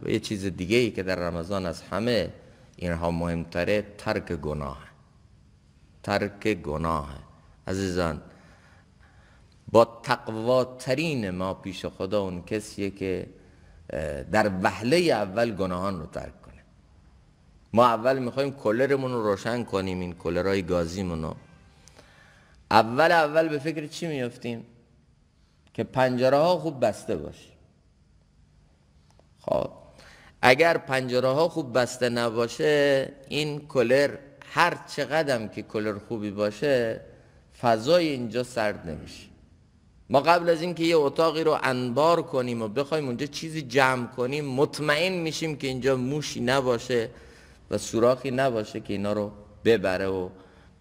و یه چیز دیگه ای که در رمضان از همه اینها مهمتره، ترک گناه. ترک گناه عزیزان، با تقواترین ما پیش خدا اون کسیه که در وهله اول گناهان رو ترک کنه. ما اول میخوایم کولرمون رو روشن کنیم، این کولرهای گازیمون رو اول به فکر چی میافتیم؟ که پنجره ها خوب بسته باشه. خب اگر پنجره ها خوب بسته نباشه، این کولر هر چقدر که کولر خوبی باشه فضای اینجا سرد نمیشه. ما قبل از اینکه یه اتاقی رو انبار کنیم و بخوایم اونجا چیزی جمع کنیم، مطمئن میشیم که اینجا موشی نباشه و سوراخی نباشه که اینا رو ببره و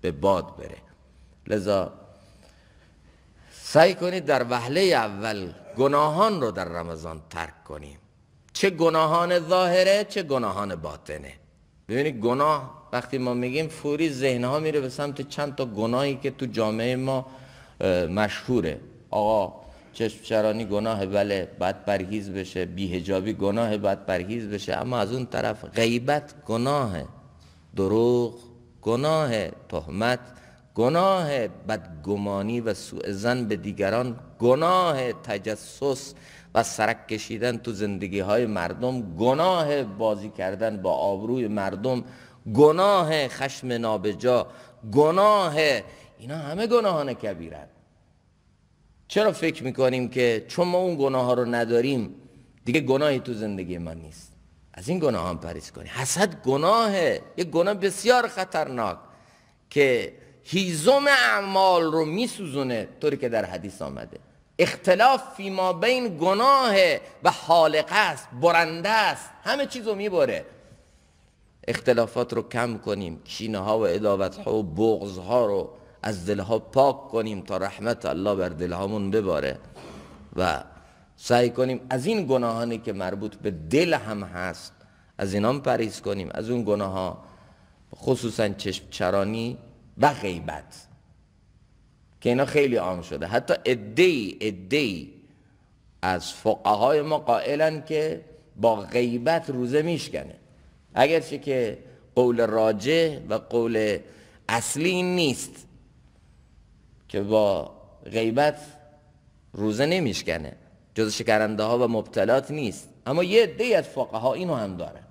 به باد بره. لذا سعی کنید در وهله اول گناهان رو در رمضان ترک کنیم، چه گناهان ظاهره چه گناهان باطنه. ببینید گناه وقتی ما میگیم فوری ذهنها میره به سمت چند تا گناهی که تو جامعه ما مشهوره. آقا چشم چرانی گناه، بله باید پرهیز بشه، بی‌حجابی گناه باید پرهیز بشه، اما از اون طرف غیبت گناه، دروغ گناه، تهمت گناه، بدگمانی و سوء ظن به دیگران گناه، تجسس و سرک کشیدن تو زندگی های مردم گناه، بازی کردن با آبروی مردم گناه، خشم نابجا گناه. اینا همه گناهان کبیرند. چرا فکر میکنیم که چون ما اون گناه ها رو نداریم دیگه گناهی تو زندگی ما نیست؟ از این گناهان پرهیز کنیم. حسد گناهه، یه گناه بسیار خطرناک که هیزم اعمال رو میسوزونه، طوری که در حدیث آمده. اختلاف فی ما بین گناهه و حالقه است، برنده است، همه چیز رو میبره. اختلافات رو کم کنیم، کینه ها و عداوت ها و بغض ها رو از دلها پاک کنیم تا رحمت الله بر دلهامون بباره و سعی کنیم از این گناهانی که مربوط به دل هم هست از اینام پرهیز کنیم. از اون گناه ها خصوصا چشم چرانی و غیبت که اینا خیلی عام شده. حتی عده‌ای از فقهای ما قائلن که با غیبت روزه میشکنه، اگرچه که قول راجح و قول اصلی این نیست که با غیبت روزه نمیشکنه، جز شکننده ها و مبتلات نیست، اما یه عده‌ای از فقها اینو هم دارن.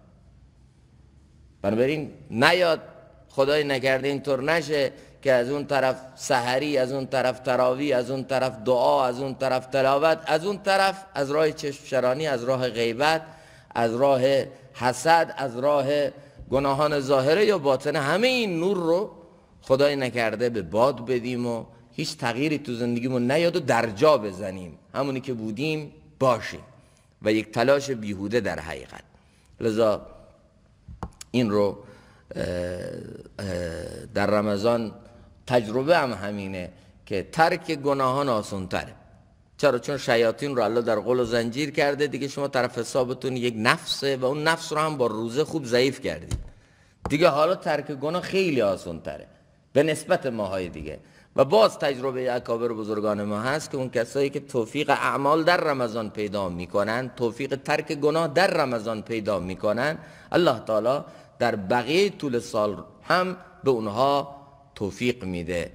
بنابراین نیاد خدای نکرده اینطور نشه که از اون طرف سحری، از اون طرف تراوی، از اون طرف دعا، از اون طرف تلاوت، از اون طرف از راه چشم چرانی، از راه غیبت، از راه حسد، از راه گناهان ظاهره یا باطنه، همه این نور رو خدای نکرده به باد بدیم و هیچ تغییری تو زندگیمون نیاد و درجا بزنیم، همونی که بودیم باشیم و یک تلاش بیهوده در حقیقت. لذا این رو در رمضان تجربه هم همینه که ترک گناهان آسان تره. چرا؟ چون شیاطین رو الله در قل و زنجیر کرده دیگه، شما طرف حسابتون یک نفسه و اون نفس رو هم با روزه خوب ضعیف کردید دیگه، حالا ترک گناه خیلی آسان تره به نسبت ماهای دیگه. و باز تجربه اکابر بزرگان ما هست که اون کسایی که توفیق اعمال در رمضان پیدا میکنن، توفیق ترک گناه در رمضان پیدا میکنن، الله تعالی در بقیه طول سال هم به اونها توفیق میده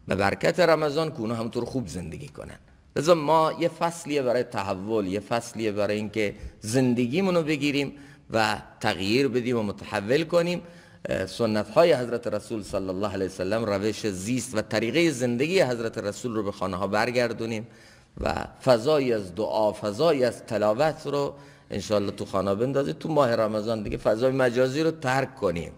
به برکت رمضان که اونها همونطور خوب زندگی کنن. لذا ما یه فصلیه برای تحول، یه فصلیه برای اینکه زندگیمونو بگیریم و تغییر بدیم و متحول کنیم. سنت های حضرت رسول صلی الله علیه وسلم، روش زیست و طریقه زندگی حضرت رسول رو به خانه ها برگردونیم و فضایی از دعا، فضایی از تلاوت رو انشاءالله تو خانه بندازید. تو ماه رمضان دیگه فضای مجازی رو ترک کنیم.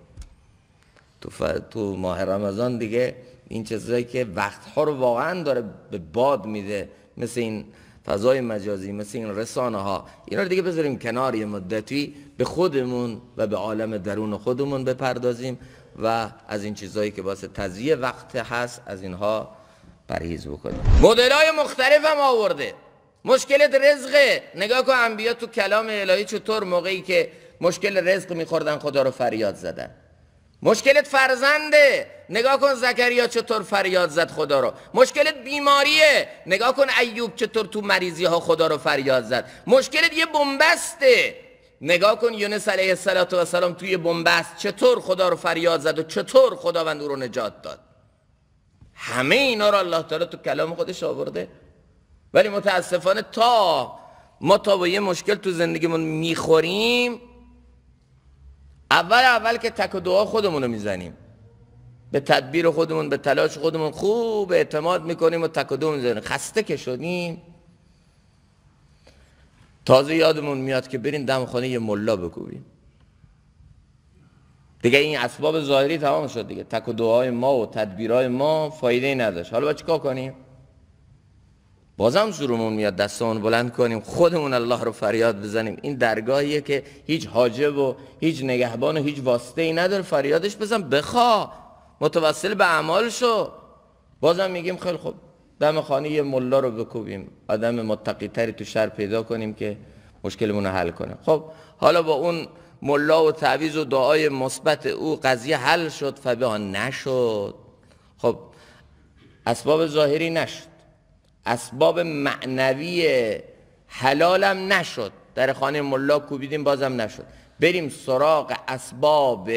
تو ماه رمضان دیگه این چیزایی که وقتها رو واقعا داره به باد میده، مثل این فضای مجازی، مثل این رسانه ها، اینا رو دیگه بذاریم کنار، یه مدتی به خودمون و به عالم درون خودمون بپردازیم و از این چیزایی که واسه تضییع وقت هست از اینها پرهیز بکنیم. مدل‌های مختلف هم آورده. مشکلت رزقه، نگاه کن انبیا تو کلام الهی چطور موقعی که مشکل رزق میخوردن خدا رو فریاد زدن. مشکلت فرزنده، نگاه کن زکریا چطور فریاد زد خدا رو. مشکلت بیماریه، نگاه کن ایوب چطور تو مریضی ها خدا رو فریاد زد. مشکلت یه بنبسته، نگاه کن یونس علیه السلام توی بنبست چطور خدا رو فریاد زد و چطور خداوند او رو نجات داد. همه اینا رو الله تعالی تو کلام خودش آورده. ولی متاسفانه ما تا با یه مشکل تو زندگیمون میخوریم، اول که تک و دعا خودمون رو میزنیم، به تدبیر خودمون، به تلاش خودمون خوب اعتماد میکنیم و تک و دعا میزنیم. خسته که شدیم تازه یادمون میاد که بریم دم خانه یه ملا بکوبیم. دیگه این اسباب ظاهری تمام شد دیگه. تک و دعای ما و تدبیرهای ما فایده نداشت. حالا باید چیکار کنیم؟ بازم زورمون میاد دستمون بلند کنیم، خودمون الله رو فریاد بزنیم. این درگاهیه که هیچ حاجب و هیچ نگهبان و هیچ واسطه ای نداره، فریادش بزن، بخوا، متوسل به اعمال شو. بازم میگیم خیلی خوب دم خانه یه ملا رو بکوبیم، آدم متقی تری تو شهر پیدا کنیم که مشکلمون رو حل کنه. خب حالا با اون ملا و تعویض و دعای مثبت او قضیه حل شد؟ فبها نشد. خب اسباب ظاهری نشد، اسباب معنوی حلالم نشد. در خانه ملا کوبیدیم بازم نشد. بریم سراغ اسباب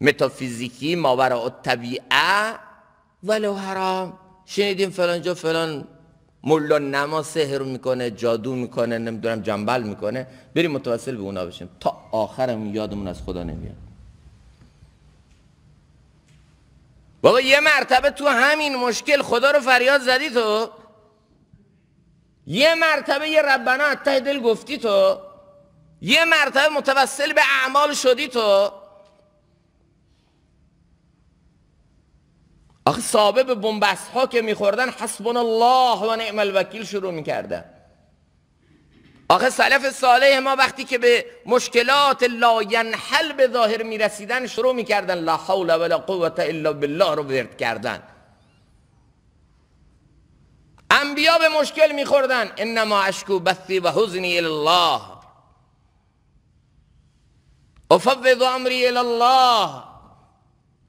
متافیزیکی ماوراء الطبیعه ولو حرام. شنیدیم فلان جا فلان ملا نما سحر میکنه، جادو میکنه، نمیدونم جنبل میکنه، بریم متوسل به اونا بشیم. تا آخرم یادمون از خدا نمیاد. بابا یه مرتبه تو همین مشکل خدا رو فریاد زدی تو، یه مرتبه یه ربنا از ته دل گفتی تو، یه مرتبه متوسل به اعمال شدی تو. آخه صحابه به بنبست ها که میخوردن حسبنا الله و نعم الوکیل شروع میکردن. آخه سلف صالح ما وقتی که به مشکلات لا ینحل به ظاهر میرسیدن شروع میکردن لا حول ولا قوة الا بالله رو ورد کردن. انبیا به مشکل میخوردن انما اشکو بثی و حزنی الی الله افوض امری الی الله،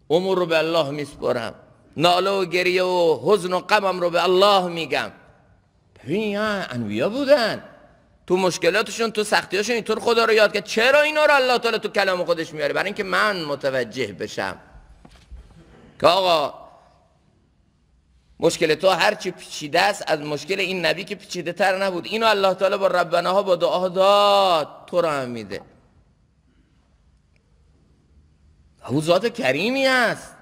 امور رو به الله میسپرم، ناله و گریه و حزن و غمم رو به الله میگم. ببین انبیا بودن تو مشکلاتشون، تو سختیاشون اینطور خدا رو یاد کرد. چرا اینا رو الله تعالی تو کلام خودش میاره؟ برای اینکه من متوجه بشم که آقا مشکل تو هرچی پیچیده است از مشکل این نبی که پیچیده تر نبود. اینو الله تعالی با ربناها با دعا داد، تو رو هم میده. او ذات کریمی است.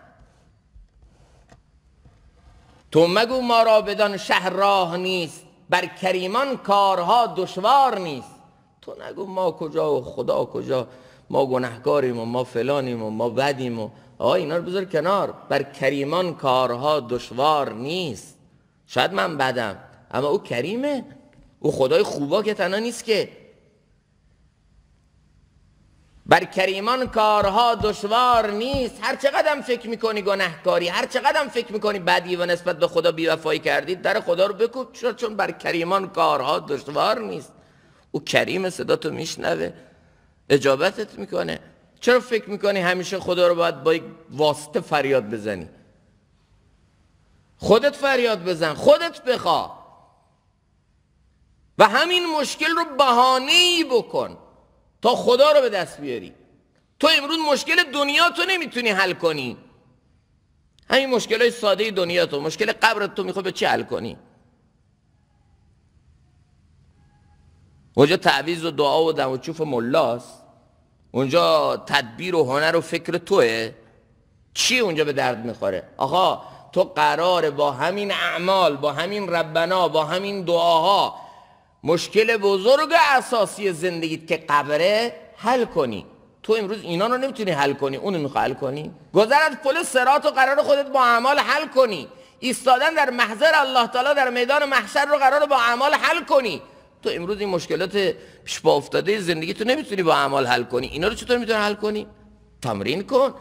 تو مگو ما را بدان شهر راه نیست، بر کریمان کارها دشوار نیست. تو نگو ما کجا و خدا کجا، ما گناهکاریم و ما فلانیم و ما بدیم و آقا اینا رو بذار کنار. بر کریمان کارها دشوار نیست. شاید من بدم اما او کریمه، او خدای خوبا که تنها نیست که. بر کریمان کارها دشوار نیست. هر چقدر فکر میکنی گناهکاری، هر چقدر فکر میکنی بدی و نسبت به خدا بی‌وفایی کردی، در خدا رو بکوب، چون بر کریمان کارها دشوار نیست. او کریم، صدا تو میشنوه، اجابتت میکنه. چرا فکر میکنی همیشه خدا رو باید با یک واسطه فریاد بزنی؟ خودت فریاد بزن، خودت بخوا و همین مشکل رو بهانه‌ای بکن تا خدا رو به دست بیاری. تو امروز مشکل دنیا تو نمیتونی حل کنی، همین مشکلای ساده دنیا تو، مشکل قبرت تو میخوای به چی حل کنی؟ اونجا تعویض و دعا و دم و چوف ملاست، اونجا تدبیر و هنر و فکر توه. چی اونجا به درد میخوره؟ آقا تو قراره با همین اعمال، با همین ربنا، با همین دعاها مشکل بزرگ اساسی زندگیت که قبره حل کنی. تو امروز اینا رو نمیتونی حل کنی، اونو میخوای حل کنی؟ گذر از پل صراط و قرار خودت با اعمال حل کنی. ایستادن در محضر الله تعالی در میدان محشر رو قرار با اعمال حل کنی. تو امروز این مشکلات پیش پا افتاده زندگی تو نمیتونی با اعمال حل کنی. اینا رو چطور میتونی حل کنی؟ تمرین کن.